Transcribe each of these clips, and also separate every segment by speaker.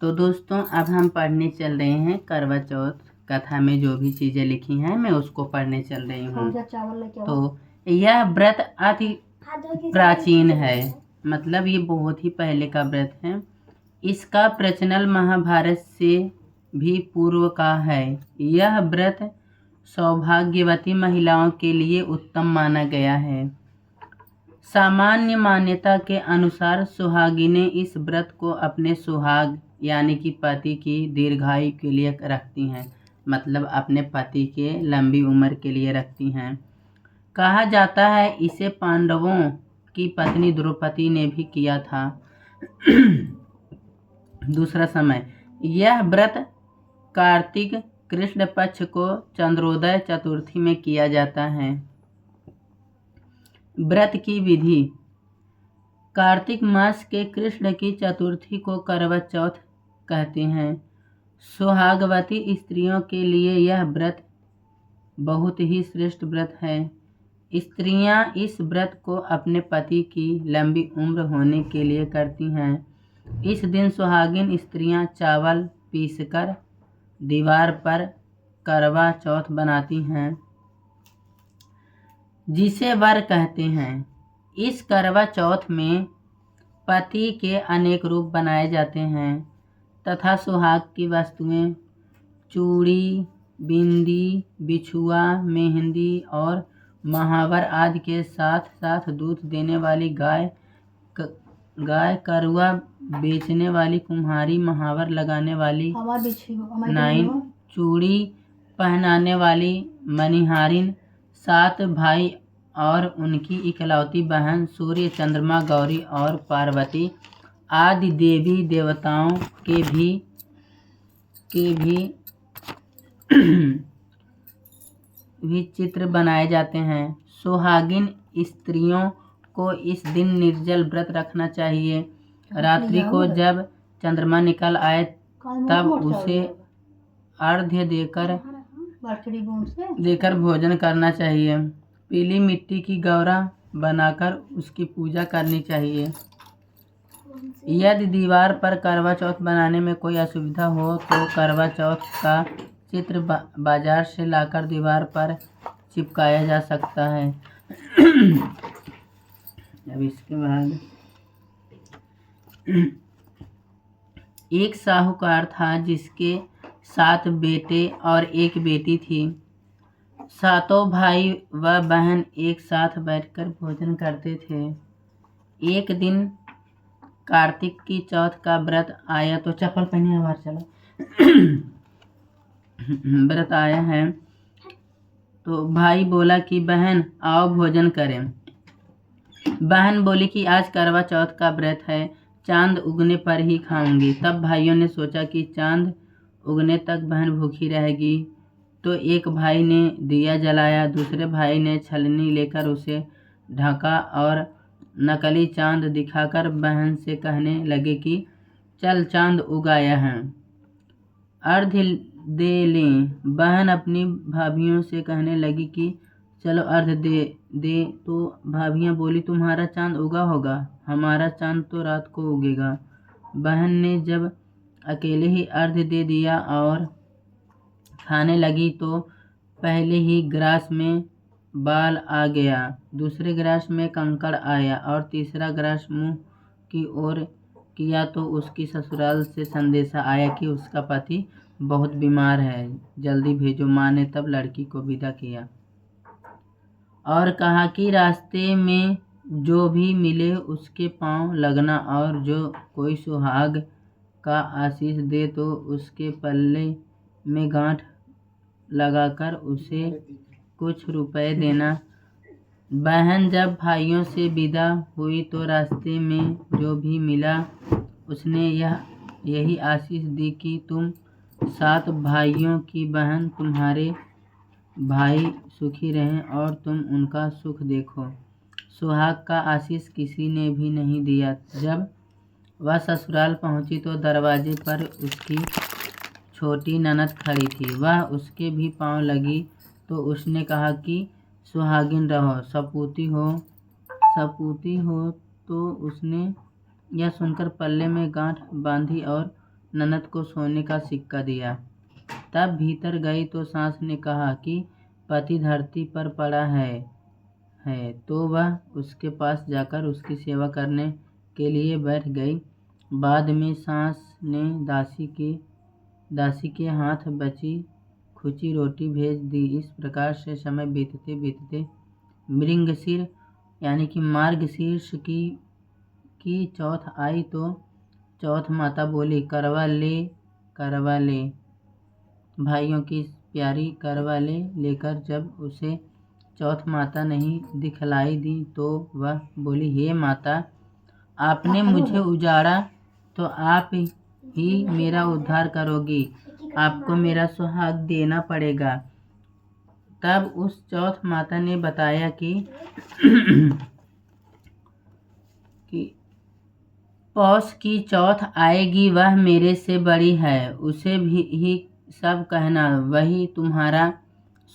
Speaker 1: तो दोस्तों अब हम पढ़ने चल रहे हैं करवा चौथ कथा में जो भी चीज़ें लिखी हैं मैं उसको पढ़ने चल रही हूँ। तो यह व्रत अति प्राचीन है, मतलब ये बहुत ही पहले का व्रत है। इसका प्रचलन महाभारत से भी पूर्व का है। यह व्रत सौभाग्यवती महिलाओं के लिए उत्तम माना गया है। सामान्य मान्यता के अनुसार सुहागिनें इस व्रत को अपने सुहाग यानी कि पति की दीर्घायु के लिए रखती हैं, मतलब अपने पति के लंबी उम्र के लिए रखती हैं। कहा जाता है इसे पांडवों की पत्नी द्रौपदी ने भी किया था। दूसरा समय, यह व्रत कार्तिक कृष्ण पक्ष को चंद्रोदय चतुर्थी में किया जाता है। व्रत की विधि। कार्तिक मास के कृष्ण की चतुर्थी को करवा चौथ कहते हैं। सुहागवती स्त्रियों के लिए यह व्रत बहुत ही श्रेष्ठ व्रत है। स्त्रियां इस व्रत को अपने पति की लंबी उम्र होने के लिए करती हैं। इस दिन सुहागिन स्त्रियां चावल पीसकर दीवार पर करवा चौथ बनाती हैं, जिसे वर कहते हैं। इस करवा चौथ में पति के अनेक रूप बनाए जाते हैं तथा सुहाग की वस्तुएं चूड़ी, बिंदी, बिछुआ, मेहंदी और महावर आदि के साथ साथ दूध देने वाली गाय, करुआ बेचने वाली कुम्हारी, महावर लगाने वाली नाइन, चूड़ी पहनाने वाली मनिहारिन, 7 भाई और उनकी इकलौती बहन सूर्य, चंद्रमा, गौरी और पार्वती आदि देवी देवताओं के भी चित्र बनाए जाते हैं। सुहागिन स्त्रियों को इस दिन निर्जल व्रत रखना चाहिए। रात्रि को जब चंद्रमा निकल आए तब उसे अर्घ्य देकर भोजन करना चाहिए। पीली मिट्टी की गौरा बनाकर उसकी पूजा करनी चाहिए। यदि दीवार पर करवा चौथ बनाने में कोई असुविधा हो तो करवा चौथ का चित्र बाजार से लाकर दीवार पर चिपकाया जा सकता है। अब इसके बाद एक साहूकार था जिसके 7 बेटे और 1 बेटी थी। 7 भाई व बहन एक साथ बैठकर भोजन करते थे। एक दिन कार्तिक की चौथ का व्रत आया तो चप्पल पहने बाहर चलो। व्रत आया है तो भाई बोला कि बहन आओ भोजन करें। बहन बोली कि आज करवा चौथ का व्रत है, चांद उगने पर ही खाऊंगी। तब भाइयों ने सोचा कि चांद उगने तक बहन भूखी रहेगी, तो एक भाई ने दिया जलाया, दूसरे भाई ने छलनी लेकर उसे ढका और नकली चांद दिखाकर बहन से कहने लगे कि चल चांद उगाया है, अर्घ्य दे लें। बहन अपनी भाभियों से कहने लगी कि चलो अर्घ्य दे। तो भाभियाँ बोली तुम्हारा चांद उगा होगा, हमारा चांद तो रात को उगेगा। बहन ने जब अकेले ही अर्घ्य दे दिया और खाने लगी तो पहले ही ग्रास में बाल आ गया, दूसरे ग्रास में कंकड़ आया और तीसरा ग्रास मुंह की ओर किया तो उसकी ससुराल से संदेशा आया कि उसका पति बहुत बीमार है, जल्दी भेजो। माँ ने तब लड़की को विदा किया और कहा कि रास्ते में जो भी मिले उसके पांव लगना और जो कोई सुहाग का आशीष दे तो उसके पल्ले में गांठ लगाकर उसे कुछ रुपए देना। बहन जब भाइयों से विदा हुई तो रास्ते में जो भी मिला उसने यही आशीष दी कि तुम 7 भाइयों की बहन, तुम्हारे भाई सुखी रहें और तुम उनका सुख देखो। सुहाग का आशीष किसी ने भी नहीं दिया। जब वह ससुराल पहुंची तो दरवाजे पर उसकी छोटी ननद खड़ी थी। वह उसके भी पांव लगी तो उसने कहा कि सुहागिन रहो, सपूती हो। तो उसने यह सुनकर पल्ले में गांठ बांधी और ननद को सोने का सिक्का दिया। तब भीतर गई तो सास ने कहा कि पति धरती पर पड़ा है तो वह उसके पास जाकर उसकी सेवा करने के लिए बैठ गई। बाद में सास ने दासी के हाथ बची खुची रोटी भेज दी। इस प्रकार से समय बीतते बीतते मृगशीर यानी कि मार्गशीर्ष की चौथ आई तो चौथ माता बोली, करवा ले भाइयों की प्यारी करवा लेकर जब उसे चौथ माता नहीं दिखलाई दी तो वह बोली, हे माता, आपने मुझे उजाड़ा तो आप ही मेरा उद्धार करोगी, आपको मेरा सुहाग देना पड़ेगा। तब उस चौथ माता ने बताया कि पौष की चौथ आएगी, वह मेरे से बड़ी है, उसे भी ही सब कहना, वही तुम्हारा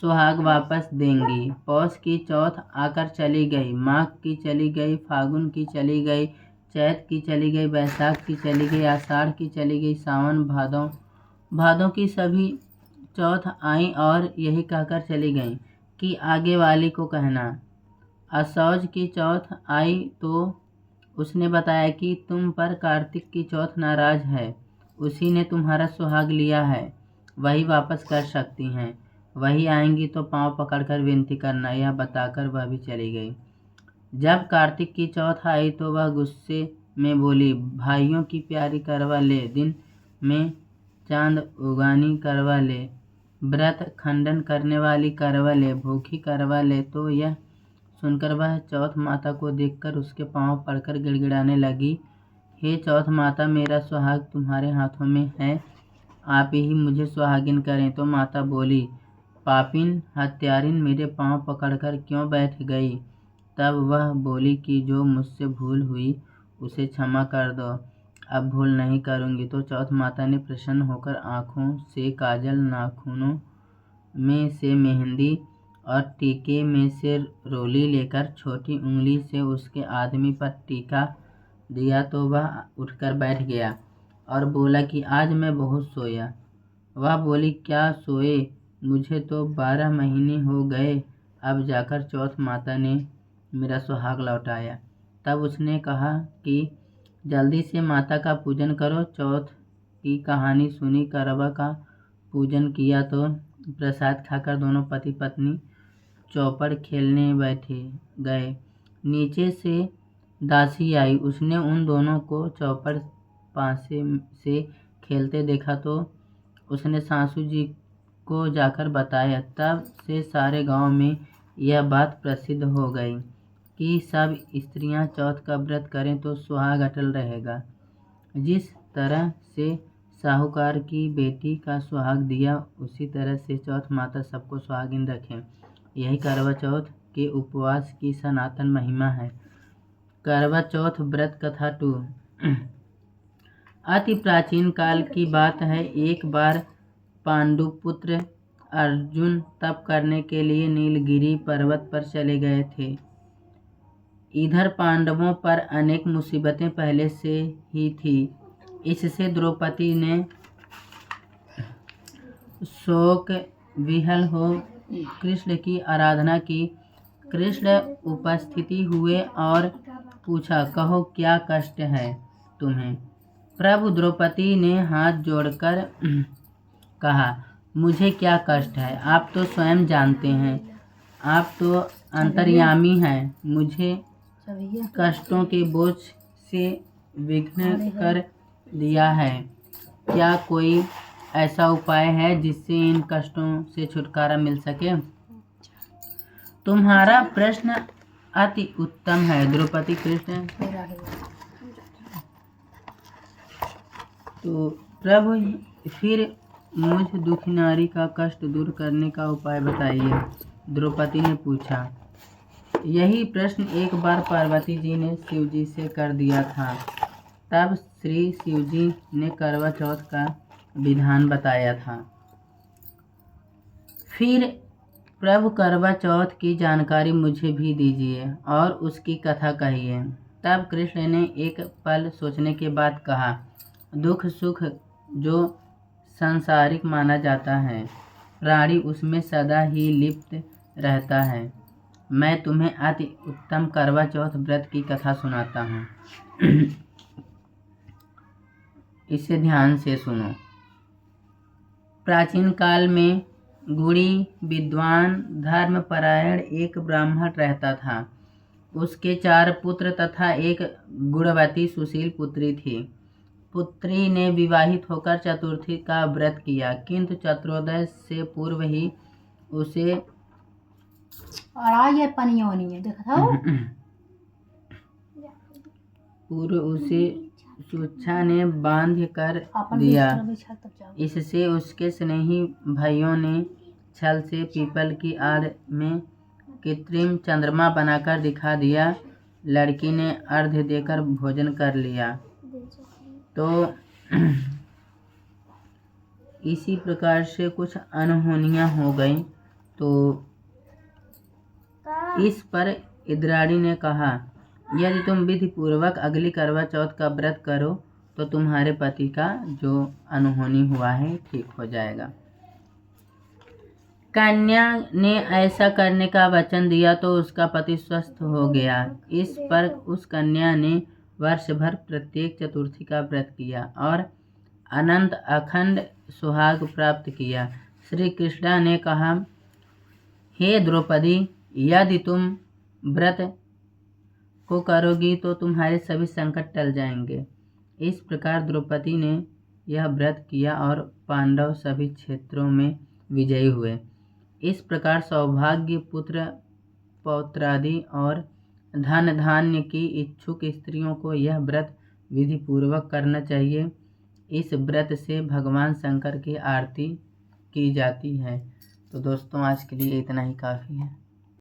Speaker 1: सुहाग वापस देंगी। पौष की चौथ आकर चली गई, माघ की चली गई, फागुन की चली गई, चैत की चली गई, बैसाख की चली गई, आषाढ़ की चली गई, सावन भादों की सभी चौथ आई और यही कहकर चली गई कि आगे वाली को कहना। असौज की चौथ आई तो उसने बताया कि तुम पर कार्तिक की चौथ नाराज है, उसी ने तुम्हारा सुहाग लिया है, वही वापस कर सकती हैं, वही आएंगी तो पांव पकड़कर विनती करना। यह बताकर वह भी चली गई। जब कार्तिक की चौथ आई तो वह गुस्से में बोली, भाइयों की प्यारी करवा ले, दिन में चांद उगानी करवा ले, व्रत खंडन करने वाली करवा ले, भूखी करवा ले। तो यह सुनकर वह चौथ माता को देखकर उसके पांव पड़कर गिड़गिड़ाने लगी, हे चौथ माता, मेरा सुहाग तुम्हारे हाथों में है, आप ही मुझे सुहागिन करें। तो माता बोली, पापिन हत्यारिन, मेरे पांव पकड़कर क्यों बैठ गई? तब वह बोली कि जो मुझसे भूल हुई उसे क्षमा कर दो, अब भूल नहीं करूँगी। तो चौथ माता ने प्रसन्न होकर आँखों से काजल, नाखूनों में से मेहंदी और टीके में से रोली लेकर छोटी उंगली से उसके आदमी पर टीका दिया तो वह उठकर बैठ गया और बोला कि आज मैं बहुत सोया। वह बोली, क्या सोए, मुझे तो 12 महीने हो गए, अब जाकर चौथ माता ने मेरा सुहाग लौटाया। तब उसने कहा कि जल्दी से माता का पूजन करो। चौथ की कहानी सुनी, करवा का पूजन किया तो प्रसाद खाकर दोनों पति पत्नी चौपड़ खेलने बैठे गए। नीचे से दासी आई, उसने उन दोनों को चौपड़ पासे से खेलते देखा तो उसने सासू जी को जाकर बताया। तब से सारे गांव में यह बात प्रसिद्ध हो गई कि सब स्त्रियां चौथ का व्रत करें तो सुहाग अटल रहेगा। जिस तरह से साहूकार की बेटी का सुहाग दिया, उसी तरह से चौथ माता सबको सुहागिन रखें। यही करवा चौथ के उपवास की सनातन महिमा है। करवा चौथ व्रत कथा 2। अति प्राचीन काल की बात है। एक बार पांडुपुत्र अर्जुन तप करने के लिए नीलगिरी पर्वत पर चले गए थे। इधर पांडवों पर अनेक मुसीबतें पहले से ही थी। इससे द्रौपदी ने शोक विहल हो कृष्ण की आराधना की। कृष्ण उपस्थिति हुए और पूछा, कहो क्या कष्ट है तुम्हें? प्रभु द्रौपदी ने हाथ जोड़कर कहा, मुझे क्या कष्ट है, आप तो स्वयं जानते हैं, आप तो अंतर्यामी हैं, मुझे कष्टों के बोझ से विघ्न कर दिया है। क्या कोई ऐसा उपाय है जिससे इन कष्टों से छुटकारा मिल सके? तुम्हारा प्रश्न अति उत्तम है द्रौपदी। कृष्ण तो प्रभु फिर मुझ दुखी नारी का कष्ट दूर करने का उपाय बताइए, द्रौपदी ने पूछा। यही प्रश्न एक बार पार्वती जी ने शिव जी से कर दिया था। तब श्री शिव जी ने करवा चौथ का विधान बताया था। फिर प्रभु करवा चौथ की जानकारी मुझे भी दीजिए और उसकी कथा कहिए। तब कृष्ण ने एक पल सोचने के बाद कहा, दुख सुख जो सांसारिक माना जाता है, प्राणी उसमें सदा ही लिप्त रहता है। मैं तुम्हें अति उत्तम करवा चौथ व्रत की कथा सुनाता हूँ। इसे ध्यान से सुनो। प्राचीन काल में गुणी, विद्वान, धर्मपरायण एक ब्राह्मण रहता था। उसके 4 पुत्र तथा एक गुणवती सुशील पुत्री थी। पुत्री ने विवाहित होकर चतुर्थी का व्रत किया, किंतु चतुर्दश से पूर्व ही उसे सूच्छा ने बांध कर दिया। इससे उसके स्नेही भाइयों ने छल से पीपल की आड़ में कृत्रिम चंद्रमा बनाकर दिखा दिया। लड़की ने अर्घ्य देकर भोजन कर लिया। तो इसी प्रकार से कुछ अनहोनियां हो गई। तो इस पर इंद्राणी ने कहा, यदि तुम विधि पूर्वक अगली करवा चौथ का व्रत करो तो तुम्हारे पति का जो अनहोनी हुआ है ठीक हो जाएगा। कन्या ने ऐसा करने का वचन दिया तो उसका पति स्वस्थ हो गया। इस पर उस कन्या ने वर्ष भर प्रत्येक चतुर्थी का व्रत किया और अनंत अखंड सुहाग प्राप्त किया। श्री कृष्ण ने कहा, हे द्रौपदी, यदि तुम व्रत को करोगी तो तुम्हारे सभी संकट टल जाएंगे। इस प्रकार द्रौपदी ने यह व्रत किया और पांडव सभी क्षेत्रों में विजयी हुए। इस प्रकार सौभाग्य, पुत्र पौत्रादि और धन धान्य की इच्छुक स्त्रियों को यह व्रत विधि पूर्वक करना चाहिए। इस व्रत से भगवान शंकर की आरती की जाती है। तो दोस्तों, आज के लिए इतना ही काफ़ी है।